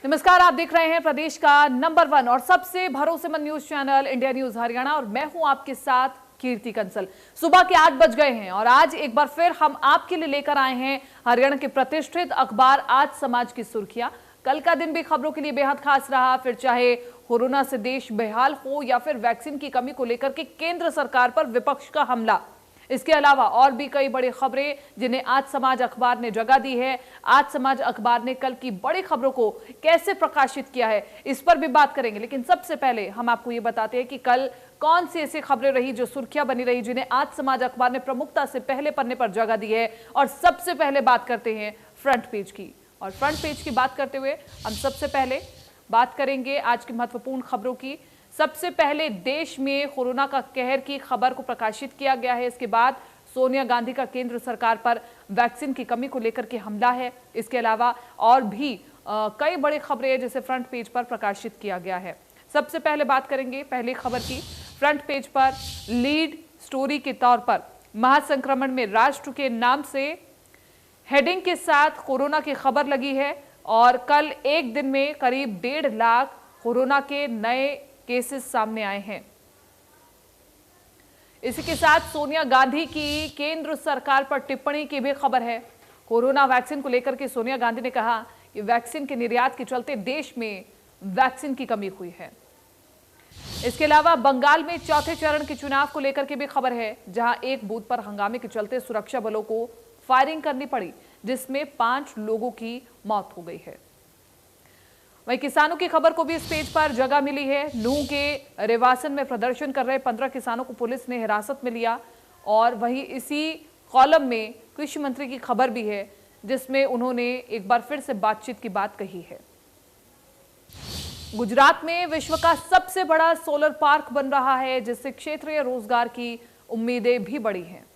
नमस्कार, आप देख रहे हैं प्रदेश का नंबर 1 और सबसे भरोसेमंद news channel India news Haryana और मैं हूं आपके साथ कीर्ति कंसल। सुबह के 8 बज गए हैं और आज एक बार फिर हम आपके लिए लेकर आए हैं हरियाणा के प्रतिष्ठित अखबार आज समाज की सुर्खियां। कल का दिन भी खबरों के लिए बेहद खास रहा, फिर चाहे कोरोना से देश बेहाल हो या फिर वैक्सीन की कमी को लेकर के केंद्र सरकार पर विपक्ष का हमला। इसके अलावा और भी कई बड़ी खबरें जिन्हें आज समाज अखबार ने जगह दी है। आज समाज अखबार ने कल की बड़ी खबरों को कैसे प्रकाशित किया है, इस पर भी बात करेंगे। लेकिन सबसे पहले हम आपको ये बताते हैं कि कल कौन सी ऐसी खबरें रही जो सुर्खियां बनी रही, जिन्हें आज समाज अखबार ने प्रमुखता से पहले पन्ने पर जगह दी है। और सबसे पहले बात करते हैं फ्रंट पेज की। और फ्रंट पेज की बात करते हुए हम सबसे पहले बात करेंगे आज की महत्वपूर्ण खबरों की। सबसे पहले देश में कोरोना का कहर की खबर को प्रकाशित किया गया है। इसके बाद सोनिया गांधी का केंद्र सरकार पर वैक्सीन की कमी को लेकर के हमला है। इसके अलावा और भी कई बड़ी खबरें जिसे फ्रंट पेज पर प्रकाशित किया गया है। सबसे पहले बात करेंगे पहली खबर की। फ्रंट पेज पर लीड स्टोरी के तौर पर महासंक्रमण में राष्ट्र के नाम से हेडिंग के साथ कोरोना की खबर लगी है। और कल एक दिन में करीब 1.5 लाख कोरोना के नए केसेस सामने आए हैं। इसी के साथ सोनिया गांधी की केंद्र सरकार पर टिप्पणी की भी खबर है। कोरोना वैक्सीन को लेकर के सोनिया गांधी ने कहा कि वैक्सीन के निर्यात के चलते देश में वैक्सीन की कमी हुई है। इसके अलावा बंगाल में चौथे चरण के चुनाव को लेकर के भी खबर है, जहां एक बूथ पर हंगामे के चलते सुरक्षा बलों को फायरिंग करनी पड़ी, जिसमें 5 लोगों की मौत हो गई है। वहीं किसानों की खबर को भी इस पेज पर जगह मिली है। नूंह के रेवासन में प्रदर्शन कर रहे 15 किसानों को पुलिस ने हिरासत में लिया। और वहीं इसी कॉलम में कृषि मंत्री की खबर भी है, जिसमें उन्होंने एक बार फिर से बातचीत की बात कही है। गुजरात में विश्व का सबसे बड़ा सोलर पार्क बन रहा है, जिससे क्षेत्रीय रोजगार की उम्मीदें भी बढ़ी हैं।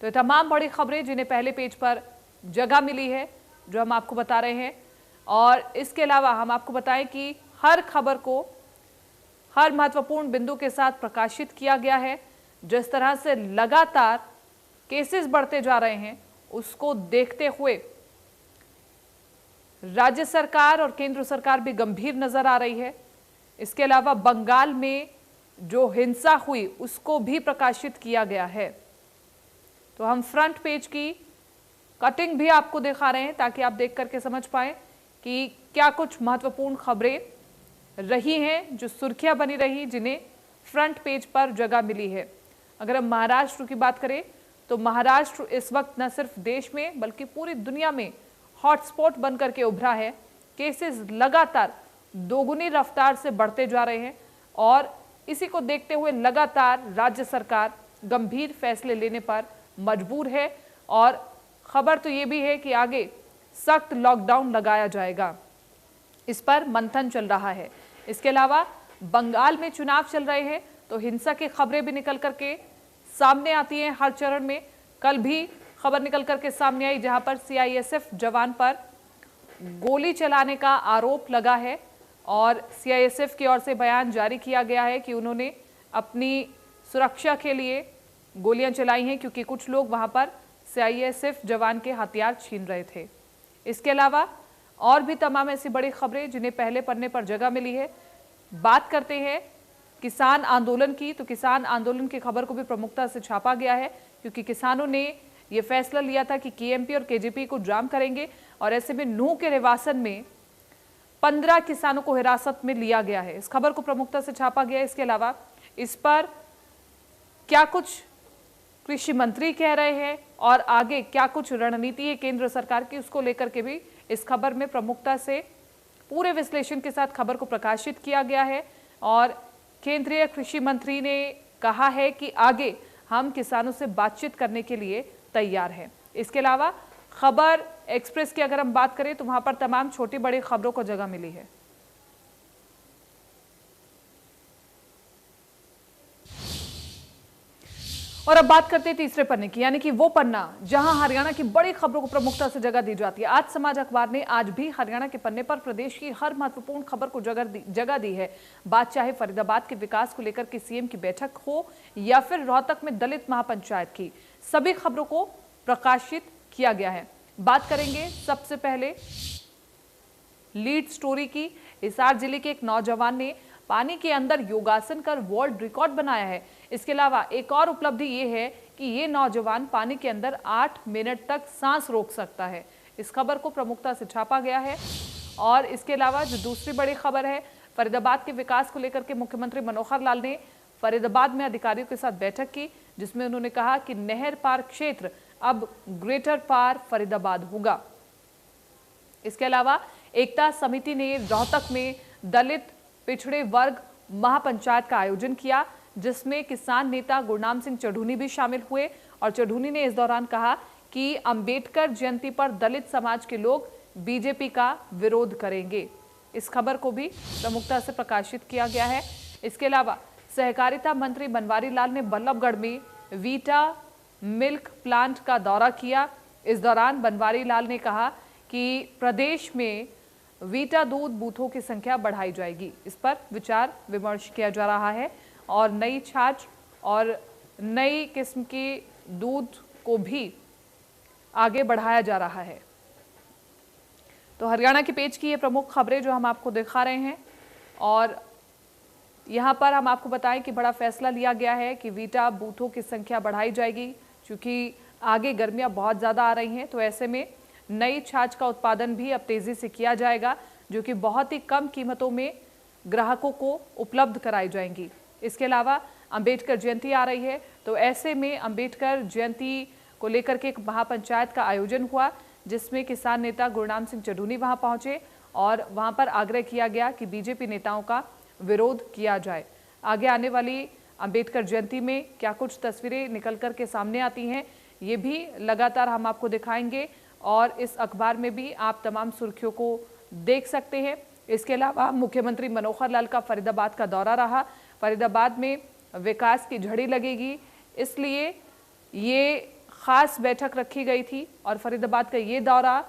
तो ये तमाम बड़ी खबरें जिन्हें पहले पेज पर जगह मिली है, जो हम आपको बता रहे हैं। और इसके अलावा हम आपको बताएं कि हर खबर को हर महत्वपूर्ण बिंदु के साथ प्रकाशित किया गया है। जिस तरह से लगातार केसेस बढ़ते जा रहे हैं, उसको देखते हुए राज्य सरकार और केंद्र सरकार भी गंभीर नजर आ रही है। इसके अलावा बंगाल में जो हिंसा हुई उसको भी प्रकाशित किया गया है। तो हम फ्रंट पेज की कटिंग भी आपको दिखा रहे हैं, ताकि आप देख करके समझ पाएं कि क्या कुछ महत्वपूर्ण खबरें रही हैं जो सुर्खियां बनी रही, जिन्हें फ्रंट पेज पर जगह मिली है। अगर हम महाराष्ट्र की बात करें तो महाराष्ट्र इस वक्त न सिर्फ देश में बल्कि पूरी दुनिया में हॉटस्पॉट बनकर के उभरा है। केसेस लगातार दोगुनी रफ्तार से बढ़ते जा रहे हैं और इसी को देखते हुए लगातार राज्य सरकार गंभीर फैसले लेने पर मजबूर है। और खबर तो ये भी है कि आगे सख्त लॉकडाउन लगाया जाएगा, इस पर मंथन चल रहा है। इसके अलावा बंगाल में चुनाव चल रहे हैं, तो हिंसा की खबरें भी निकल करके सामने आती हैं हर चरण में। कल भी खबर निकल करके सामने आई, जहां पर सीआईएसएफ जवान पर गोली चलाने का आरोप लगा है। और सीआईएसएफ की ओर से बयान जारी किया गया है कि उन्होंने अपनी सुरक्षा के लिए गोलियां चलाई हैं, क्योंकि कुछ लोग वहां पर सीआईएसएफ जवान के हथियार छीन रहे थे। इसके अलावा और भी तमाम ऐसी बड़ी खबरें जिन्हें पहले पन्ने पर जगह मिली है। बात करते हैं किसान आंदोलन की, तो किसान आंदोलन की खबर को भी प्रमुखता से छापा गया है, क्योंकि किसानों ने यह फैसला लिया था कि केएमपी और केजीपी को जाम करेंगे। और ऐसे में नूंह के रेवासन में 15 किसानों को हिरासत में लिया गया है। इस खबर को प्रमुखता से छापा गया है। इसके अलावा इस पर क्या कुछ कृषि मंत्री कह रहे हैं और आगे क्या कुछ रणनीति है केंद्र सरकार की, उसको लेकर के भी इस खबर में प्रमुखता से पूरे विश्लेषण के साथ खबर को प्रकाशित किया गया है। और केंद्रीय कृषि मंत्री ने कहा है कि आगे हम किसानों से बातचीत करने के लिए तैयार हैं। इसके अलावा खबर एक्सप्रेस की अगर हम बात करें तो वहां पर तमाम छोटी बड़ी खबरों को जगह मिली है। और अब बात करते हैं तीसरे पन्ने की, यानी कि वो पन्ना जहां हरियाणा की बड़ी खबरों को प्रमुखता से जगह दी जाती है। आज समाज अखबार ने आज भी हरियाणा के पन्ने पर प्रदेश की हर महत्वपूर्ण खबर को जगह दी है। बात चाहे फरीदाबाद के विकास को लेकर के सीएम की बैठक हो या फिर रोहतक में दलित महापंचायत की, सभी खबरों को प्रकाशित किया गया है। बात करेंगे सबसे पहले लीड स्टोरी की। हिसार जिले के एक नौजवान ने पानी के अंदर योगासन कर वर्ल्ड रिकॉर्ड बनाया है। इसके अलावा एक और उपलब्धि ये है कि ये नौजवान पानी के अंदर 8 मिनट तक सांस रोक सकता है। इस खबर को प्रमुखता से छापा गया है। और इसके अलावा जो दूसरी बड़ी खबर है, फरीदाबाद के विकास को लेकर के मुख्यमंत्री मनोहर लाल ने फरीदाबाद में अधिकारियों के साथ बैठक की, जिसमें उन्होंने कहा कि नहर पार क्षेत्र अब ग्रेटर पार फरीदाबाद होगा। इसके अलावा एकता समिति ने रोहतक में दलित पिछड़े वर्ग महापंचायत का आयोजन किया, जिसमें किसान नेता गुरनाम सिंह चढ़ूनी भी शामिल हुए। और चढ़ूनी ने इस दौरान कहा कि अंबेडकर जयंती पर दलित समाज के लोग बीजेपी का विरोध करेंगे। इस खबर को भी प्रमुखता से प्रकाशित किया गया है। इसके अलावा सहकारिता मंत्री बनवारी लाल ने बल्लभगढ़ में वीटा मिल्क प्लांट का दौरा किया। इस दौरान बनवारी लाल ने कहा कि प्रदेश में वीटा दूध बूथों की संख्या बढ़ाई जाएगी। इस पर विचार विमर्श किया जा रहा है और नई छाछ और नई किस्म के दूध को भी आगे बढ़ाया जा रहा है। तो हरियाणा के पेज की ये प्रमुख खबरें जो हम आपको दिखा रहे हैं। और यहाँ पर हम आपको बताएं कि बड़ा फैसला लिया गया है कि वीटा बूथों की संख्या बढ़ाई जाएगी, क्योंकि आगे गर्मियाँ बहुत ज़्यादा आ रही हैं। तो ऐसे में नई छाछ का उत्पादन भी अब तेज़ी से किया जाएगा, जो कि बहुत ही कम कीमतों में ग्राहकों को उपलब्ध कराई जाएंगी। इसके अलावा अंबेडकर जयंती आ रही है, तो ऐसे में अंबेडकर जयंती को लेकर के एक महापंचायत का आयोजन हुआ, जिसमें किसान नेता गुरनाम सिंह चढ़ूनी वहां पहुंचे और वहां पर आग्रह किया गया कि बीजेपी नेताओं का विरोध किया जाए। आगे आने वाली अंबेडकर जयंती में क्या कुछ तस्वीरें निकल कर के सामने आती हैं, ये भी लगातार हम आपको दिखाएंगे और इस अखबार में भी आप तमाम सुर्खियों को देख सकते हैं। इसके अलावा मुख्यमंत्री मनोहर लाल का फरीदाबाद का दौरा रहा। फरीदाबाद में विकास की झड़ी लगेगी, इसलिए ये खास बैठक रखी गई थी और फरीदाबाद का ये दौरा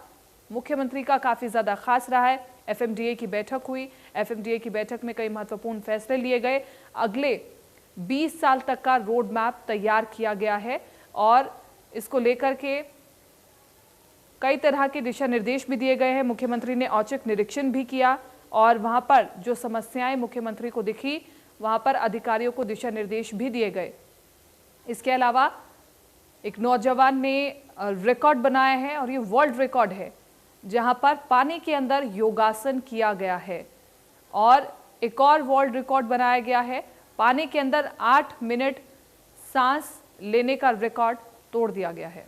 मुख्यमंत्री का काफ़ी ज़्यादा खास रहा है। एफएमडीए की बैठक हुई। एफएमडीए की बैठक में कई महत्वपूर्ण फैसले लिए गए। अगले 20 साल तक का रोड मैप तैयार किया गया है और इसको लेकर के कई तरह के दिशा निर्देश भी दिए गए हैं। मुख्यमंत्री ने औचक निरीक्षण भी किया और वहां पर जो समस्याएं मुख्यमंत्री को दिखी, वहां पर अधिकारियों को दिशा निर्देश भी दिए गए। इसके अलावा एक नौजवान ने रिकॉर्ड बनाया है और ये वर्ल्ड रिकॉर्ड है, जहां पर पानी के अंदर योगासन किया गया है। और एक और वर्ल्ड रिकॉर्ड बनाया गया है, पानी के अंदर 8 मिनट सांस लेने का रिकॉर्ड तोड़ दिया गया है।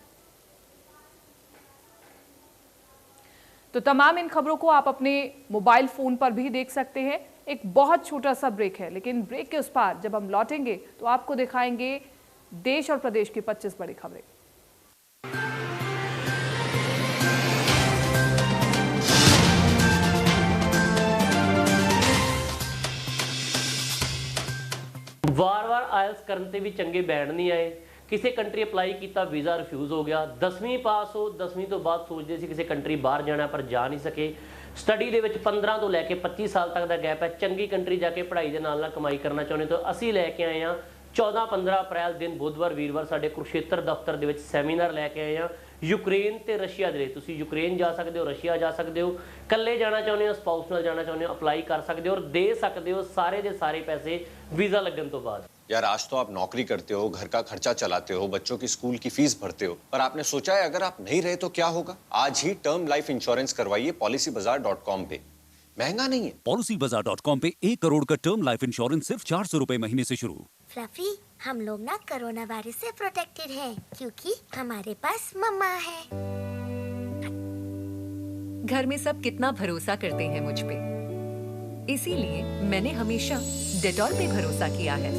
तो तमाम इन खबरों को आप अपने मोबाइल फोन पर भी देख सकते हैं। एक बहुत छोटा सा ब्रेक है, लेकिन ब्रेक के उस पार जब हम लौटेंगे तो आपको दिखाएंगे देश और प्रदेश की 25 बड़ी खबरें। ਵਾਰ-ਵਾਰ ਆਇਲਸ ਕਰਨ ਤੇ ਵੀ ਚੰਗੇ ਬੈਂਡ ਨਹੀਂ ਆਏ। ਕਿਸੇ ਕੰਟਰੀ ਅਪਲਾਈ ਕੀਤਾ, ਵੀਜ਼ਾ ਰਿਫਿਊਜ਼ ਹੋ ਗਿਆ। 10ਵੀਂ ਪਾਸ ਹੋ, 10ਵੀਂ ਤੋਂ ਬਾਅਦ ਸੋਚਦੇ ਸੀ ਕਿਸੇ ਕੰਟਰੀ ਬਾਹਰ ਜਾਣਾ, ਪਰ ਜਾ ਨਹੀਂ ਸਕੇ। ਸਟੱਡੀ ਦੇ ਵਿੱਚ 15 ਤੋਂ ਲੈ ਕੇ 25 ਸਾਲ ਤੱਕ ਦਾ ਗੈਪ ਹੈ। ਚੰਗੀ ਕੰਟਰੀ ਜਾ ਕੇ ਪੜ੍ਹਾਈ ਦੇ ਨਾਲ ਨਾਲ ਕਮਾਈ ਕਰਨਾ ਚਾਹੁੰਦੇ ਤਾਂ ਅਸੀਂ ਲੈ ਕੇ ਆਏ ਹਾਂ 14-15 ਅਪ੍ਰੈਲ ਦਿਨ ਬੁੱਧਵਾਰ ਵੀਰਵਾਰ ਸਾਡੇ ਕੁਰੂਕਸ਼ੇਤਰ ਦਫ਼ਤਰ ਦੇ ਵਿੱਚ ਸੈਮੀਨਾਰ ਲੈ ਕੇ ਆਏ ਹਾਂ ਯੂਕਰੇਨ ਤੇ ਰਸ਼ੀਆ ਦੇ ਲਈ। ਤੁਸੀਂ ਯੂਕਰੇਨ ਜਾ ਸਕਦੇ ਹੋ, ਰਸ਼ੀਆ ਜਾ ਸਕਦੇ ਹੋ, ਇਕੱਲੇ ਜਾਣਾ ਚਾਹੁੰਦੇ ਹੋ, ਸਪਾਊਸ ਨਾਲ ਜਾਣਾ ਚਾਹੁੰਦੇ ਹੋ, ਅਪਲਾਈ ਕਰ ਸਕਦੇ ਹੋ ਔਰ ਦੇ ਸਕਦੇ ਹੋ ਸਾਰੇ ਦੇ ਸਾਰੇ ਪੈਸੇ वीजा लगन तो बाद। यार आज तो आप नौकरी करते हो, घर का खर्चा चलाते हो, बच्चों की स्कूल की फीस भरते हो, पर आपने सोचा है अगर आप नहीं रहे तो क्या होगा? आज ही टर्म लाइफ इंश्योरेंस करवाइए policybazaar.com पे। महंगा नहीं है। policybazaar.com पे 1 करोड़ का टर्म लाइफ इंश्योरेंस सिर्फ 400 रुपए महीने से शुरू। फ्लफी, हम लोग ना कोरोना वायरस से प्रोटेक्टेड हैं, क्योंकि हमारे पास मम्मा है। घर में सब कितना भरोसा करते हैं मुझ पे, इसीलिए मैंने हमेशा डेटॉल पे भरोसा किया है।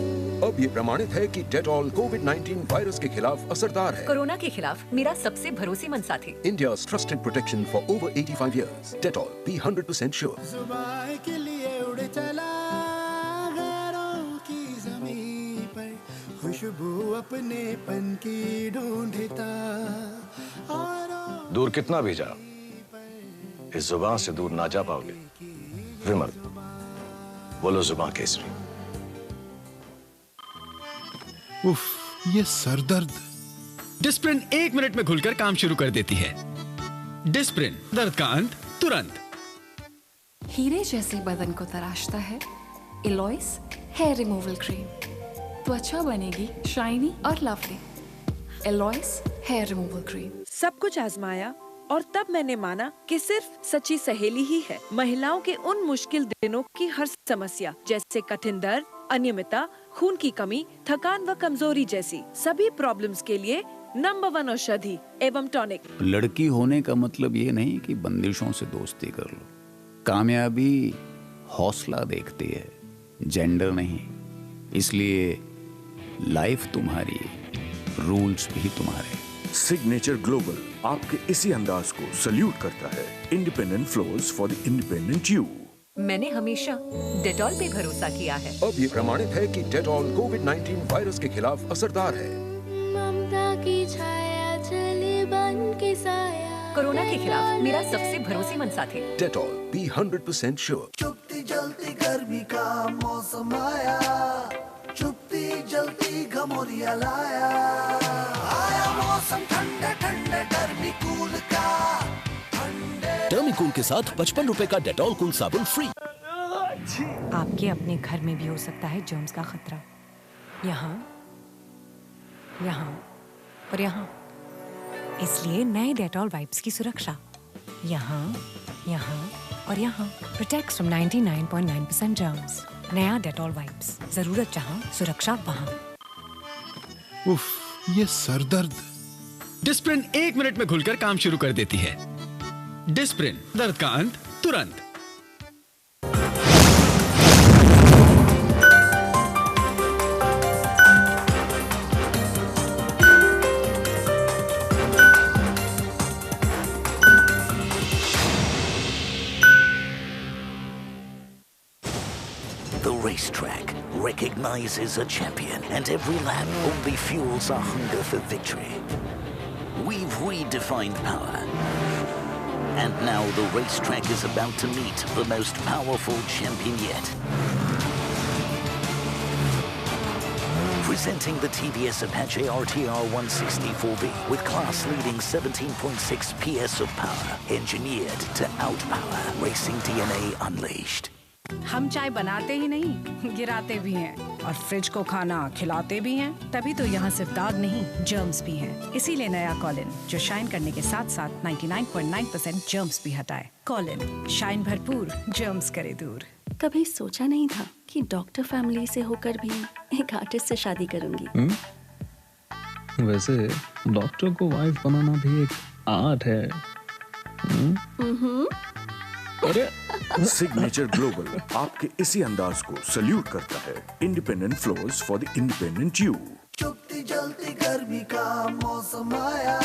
अब ये प्रमाणित है कि डेटॉल कोविड-19 वायरस के खिलाफ असरदार है। कोरोना के खिलाफ मेरा सबसे भरोसेमंद साथी। India's trusted protection for over 85 years. Dettol, be 100% sure. जुबान के लिए उड़ चला गैरों की ज़मीं पर, खुशबू अपने पन की ढूंढता और दूर कितना भी जा, इस जुबान से दूर ना जा पाओगे। विमल, बोलो जुबान केसरी। उफ, ये सरदर्द। डिस्प्रिन 1 मिनट में घुलकर काम शुरू कर देती है। डिस्प्रिन, दर्द का अंत तुरंत। हीरे जैसे बदन को तराशता है एलॉइस हेयर रिमूवल क्रीम। त्वचा बनेगी शाइनी और लवली। एलॉइस हेयर रिमूवल क्रीम। सब कुछ आजमाया और तब मैंने माना कि सिर्फ सच्ची सहेली ही है महिलाओं के उन मुश्किल दिनों की हर समस्या, जैसे कठिन दर्द, अनियमितता, खून की कमी, थकान व कमजोरी जैसी सभी प्रॉब्लम्स के लिए नंबर 1 औषधि एवं टॉनिक। लड़की होने का मतलब ये नहीं कि बंदिशों से दोस्ती कर लो। कामयाबी हौसला देखती है, जेंडर नहीं। इसलिए लाइफ तुम्हारी, रूल्स भी तुम्हारे। सिग्नेचर ग्लोबल आपके इसी अंदाज को सल्यूट करता है। Independent floors for the independent you. मैंने हमेशा डेटॉल पे भरोसा किया है। अब ये प्रमाणित है कि डेटॉल कोविड-19 वायरस के खिलाफ असरदार है। ममता की छाया चले बन के साया। कोरोना के खिलाफ मेरा सबसे भरोसेमंद साथी। Dettol, B 100% sure. चुपती जलती गर्मी का मौसम आया, चुपती जलती घमौरिया लाया। आया मौसम ठंडे ठंडे गर्मी कूल का। टर्मिकूल के साथ 55 रुपए का डेटॉल कूल साबुन फ्री। आपके अपने घर में भी हो सकता है जर्म्स का खतरा। यहाँ, यहाँ और यहाँ। इसलिए नए डेटॉल वाइप्स की सुरक्षा यहाँ, यहाँ और यहाँ। Protects from 99.9% germs. नया डेटॉल वाइप्स, जरूरत जहाँ, सुरक्षा वहाँ। उफ, ये सरदर्द। डिस्प्रिन 1 मिनट में घुलकर काम शुरू कर देती है। डिस्प्रिन, दर्द का अंत तुरंत। The racetrack recognizes a champion, and every lap only fuels our hunger for victory. We've redefined power. And now the racetrack is about to meet the most powerful champion yet. Presenting the TVS Apache RTR 164V with class-leading 17.6 PS of power, engineered to outpower racing DNA unleashed. हम चाय बनाते ही नहीं, गिराते भी हैं और fridge को खाना खिलाते भी हैं। तभी तो यहाँ सिर्फ दाग नहीं, जर्म्स भी हैं। इसीलिए नया कॉलिन, जो शाइन करने के साथ साथ 99.9% जर्म्स भी हटाए। कॉलिन, शाइन भरपूर, जर्म्स करे दूर। कभी सोचा नहीं था कि डॉक्टर फैमिली से होकर भी एक आर्टिस्ट से शादी करूंगी। वैसे डॉक्टर को वाइफ बनाना भी एक आर्ट है। अरे सिग्नेचर ग्लोबल आपके इसी अंदाज को सल्यूट करता है। Independent floors for the independent you. चुपती जलती गर्मी का मौसम आया।